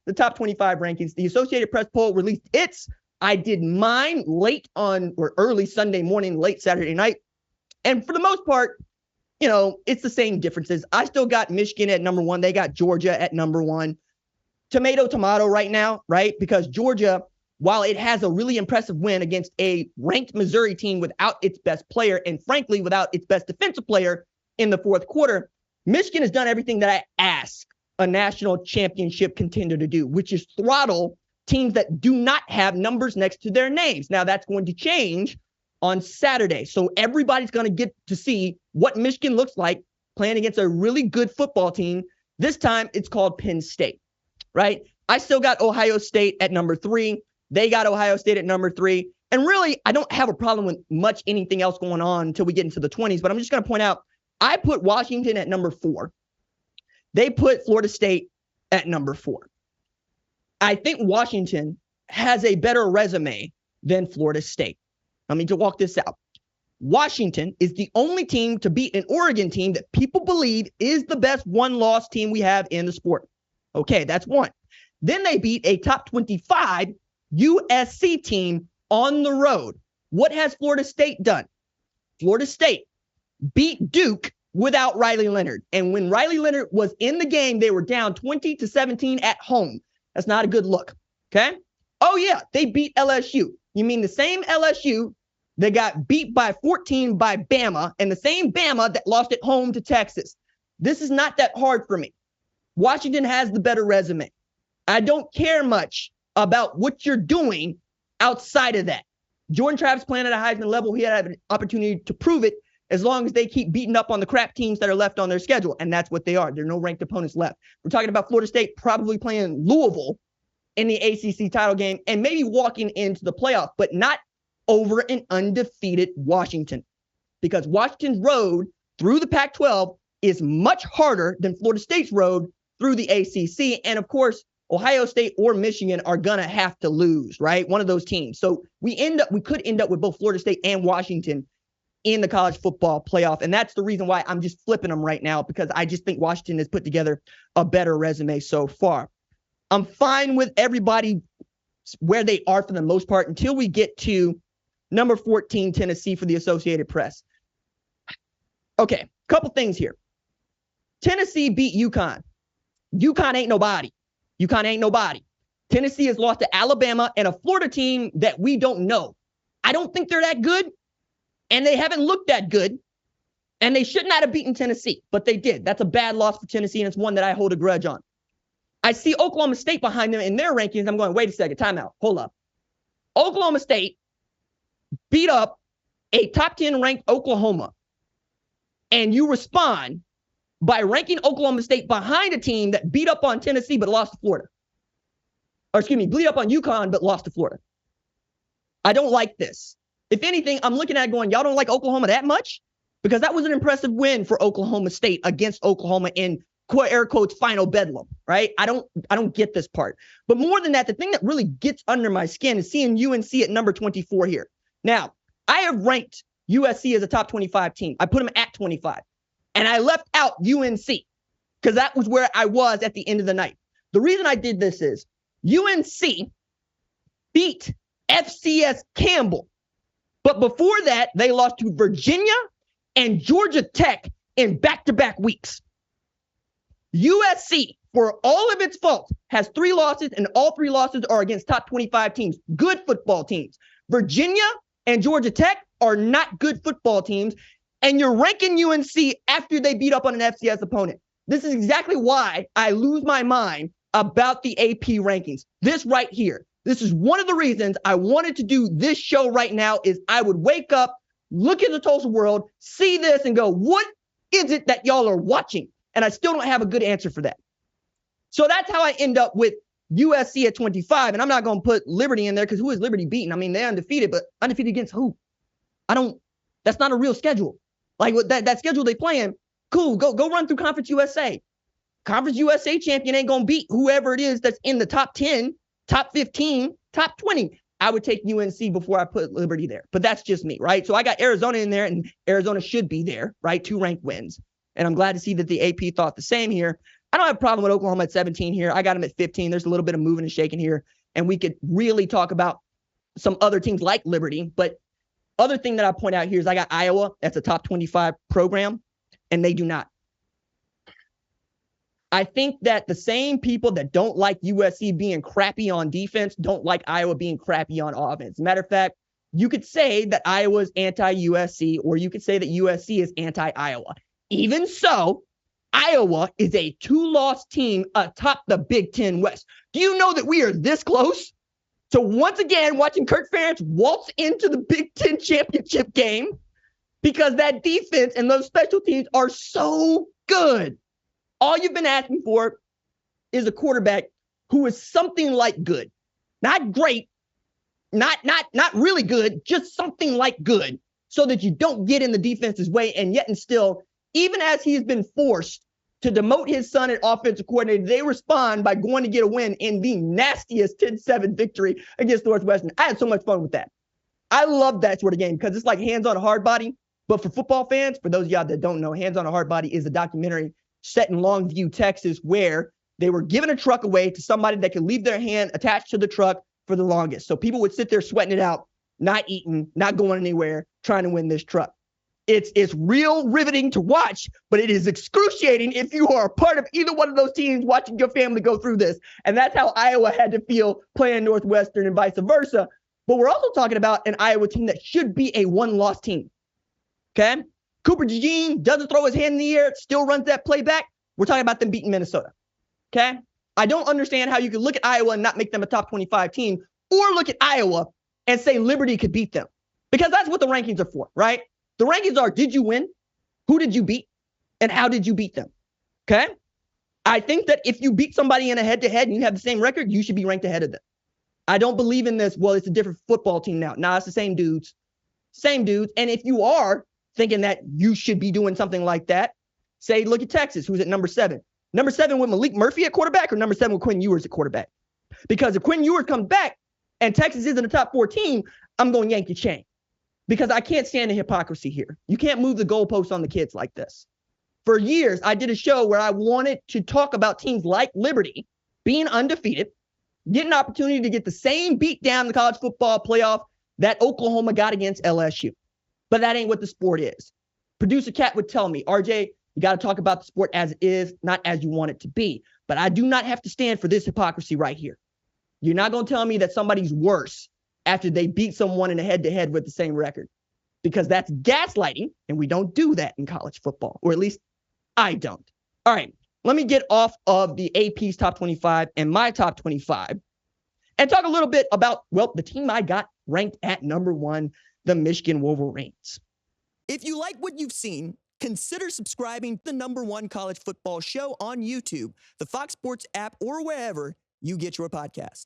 the top 25 rankings. The Associated Press poll released its. I did mine late on or early Sunday morning, late Saturday night. And for the most part, you know, it's the same differences. I still got Michigan at number 1. They got Georgia at number 1. Tomato right now, right? Because Georgia, while it has a really impressive win against a ranked Missouri team without its best player and frankly, without its best defensive player in the fourth quarter, Michigan has done everything that I ask a national championship contender to do, which is throttle teams that do not have numbers next to their names. Now that's going to change on Saturday. So everybody's going to get to see what Michigan looks like playing against a really good football team. This time it's called Penn State, right? I still got Ohio State at number 3. They got Ohio State at number 3. And really, I don't have a problem with much anything else going on until we get into the 20s, but I'm just going to point out, I put Washington at number 4. They put Florida State at number 4. I think Washington has a better resume than Florida State. Let me just walk this out. Washington is the only team to beat an Oregon team that people believe is the best one-loss team we have in the sport. Okay, that's one. Then they beat a top 25 USC team on the road. What has Florida State done? Florida State beat Duke without Riley Leonard. And when Riley Leonard was in the game, they were down 20-17 at home. That's not a good look. Okay. Oh yeah. They beat LSU. You mean the same LSU that got beat by 14 by Bama and the same Bama that lost at home to Texas. This is not that hard for me. Washington has the better resume. I don't care much about what you're doing outside of that. Jordan Travis playing at a Heisman level. He had an opportunity to prove it as long as they keep beating up on the crap teams that are left on their schedule. And that's what they are. There are no ranked opponents left. We're talking about Florida State probably playing Louisville in the ACC title game and maybe walking into the playoff, but not over an undefeated Washington, because Washington's road through the Pac-12 is much harder than Florida State's road through the ACC. And of course, Ohio State or Michigan are going to have to lose, right? One of those teams. So we could end up with both Florida State and Washington in the college football playoff. And that's the reason why I'm just flipping them right now, because I just think Washington has put together a better resume so far. I'm fine with everybody where they are for the most part until we get to number 14, Tennessee, for the Associated Press. Okay, couple things here. Tennessee beat UConn. UConn ain't nobody. UConn ain't nobody. Tennessee has lost to Alabama and a Florida team that we don't know. I don't think they're that good, and they haven't looked that good, and they should not have beaten Tennessee, but they did. That's a bad loss for Tennessee, and it's one that I hold a grudge on. I see Oklahoma State behind them in their rankings. I'm going, wait a second, timeout, hold up. Oklahoma State beat up a top 10 ranked Oklahoma, and you respond by ranking Oklahoma State behind a team that beat up on Tennessee but lost to Florida. Or excuse me, beat up on UConn but lost to Florida. I don't like this. If anything, I'm looking at it going, y'all don't like Oklahoma that much? Because that was an impressive win for Oklahoma State against Oklahoma in air quotes final bedlam, right? I don't get this part. But more than that, the thing that really gets under my skin is seeing UNC at number 24 here. Now, I have ranked USC as a top 25 team. I put them at 25. And I left out UNC because that was where I was at the end of the night. The reason I did this is UNC beat FCS Campbell. But before that, they lost to Virginia and Georgia Tech in back-to-back weeks. USC, for all of its faults, has 3 losses, and all 3 losses are against top 25 teams, good football teams. Virginia and Georgia Tech are not good football teams, and you're ranking UNC after they beat up on an FCS opponent. This is exactly why I lose my mind about the AP rankings. This right here. This is one of the reasons I wanted to do this show right now is I would wake up, look at the Tulsa world, see this and go, what is it that y'all are watching? And I still don't have a good answer for that. So that's how I end up with USC at 25. And I'm not going to put Liberty in there because who is Liberty beating? I mean, they're undefeated, but undefeated against who? That's not a real schedule. Like with that schedule they playing, cool, go run through Conference USA. Conference USA champion ain't going to beat whoever it is that's in the top 10, top 15, top 20. I would take UNC before I put Liberty there. But that's just me, right? So I got Arizona in there, and Arizona should be there, right? 2 ranked wins. And I'm glad to see that the AP thought the same here. I don't have a problem with Oklahoma at 17 here. I got them at 15. There's a little bit of moving and shaking here, and we could really talk about some other teams like Liberty. But other thing that I point out here is I got Iowa. That's a top 25 program, and they do not. I think that the same people that don't like USC being crappy on defense don't like Iowa being crappy on offense. Matter of fact, you could say that Iowa's anti-USC, or you could say that USC is anti-Iowa. Even so, Iowa is a 2-loss team atop the Big Ten West. Do you know that we are this close to once again watching Kirk Ferentz waltz into the Big Ten championship game? Because that defense and those special teams are so good. All you've been asking for is a quarterback who is something like good. Not great, not really good, just something like good, so that you don't get in the defense's way, and yet and still, even as he's been forced to demote his son at offensive coordinator, they respond by going to get a win in the nastiest 10-7 victory against Northwestern. I had so much fun with that. I love that sort of game because it's like Hands on a Hard Body. But for football fans, for those of y'all that don't know, Hands on a Hard Body is a documentary set in Longview, Texas, where they were giving a truck away to somebody that could leave their hand attached to the truck for the longest. So people would sit there sweating it out, not eating, not going anywhere, trying to win this truck. It's real riveting to watch, but it is excruciating if you are a part of either one of those teams watching your family go through this. And that's how Iowa had to feel playing Northwestern and vice versa. But we're also talking about an Iowa team that should be a 1-loss team. Okay? Cooper DeJean doesn't throw his hand in the air, still runs that play back. We're talking about them beating Minnesota. Okay? I don't understand how you could look at Iowa and not make them a top 25 team, or look at Iowa and say Liberty could beat them. Because that's what the rankings are for, right? The rankings are, did you win? Who did you beat? And how did you beat them? Okay? I think that if you beat somebody in a head-to-head and you have the same record, you should be ranked ahead of them. I don't believe in this, well, it's a different football team now. Nah, it's the same dudes. Same dudes. And if you are thinking that you should be doing something like that, say, look at Texas, who's at number 7. Number 7 with Malik Murphy at quarterback, or number 7 with Quinn Ewers at quarterback? Because if Quinn Ewers comes back and Texas isn't a top 4 team, I'm going Yankee chain. Because I can't stand the hypocrisy here. You can't move the goalposts on the kids like this. For years, I did a show where I wanted to talk about teams like Liberty being undefeated, get an opportunity to get the same beat down in the college football playoff that Oklahoma got against LSU. But that ain't what the sport is. Producer Cat would tell me, RJ, you got to talk about the sport as it is, not as you want it to be. But I do not have to stand for this hypocrisy right here. You're not going to tell me that somebody's worse after they beat someone in a head-to-head with the same record, because that's gaslighting, and we don't do that in college football, or at least I don't. All right, let me get off of the AP's top 25 and my top 25 and talk a little bit about, well, the team I got ranked at number 1, the Michigan Wolverines. If you like what you've seen, consider subscribing to the number 1 college football show on YouTube, the Fox Sports app, or wherever you get your podcast.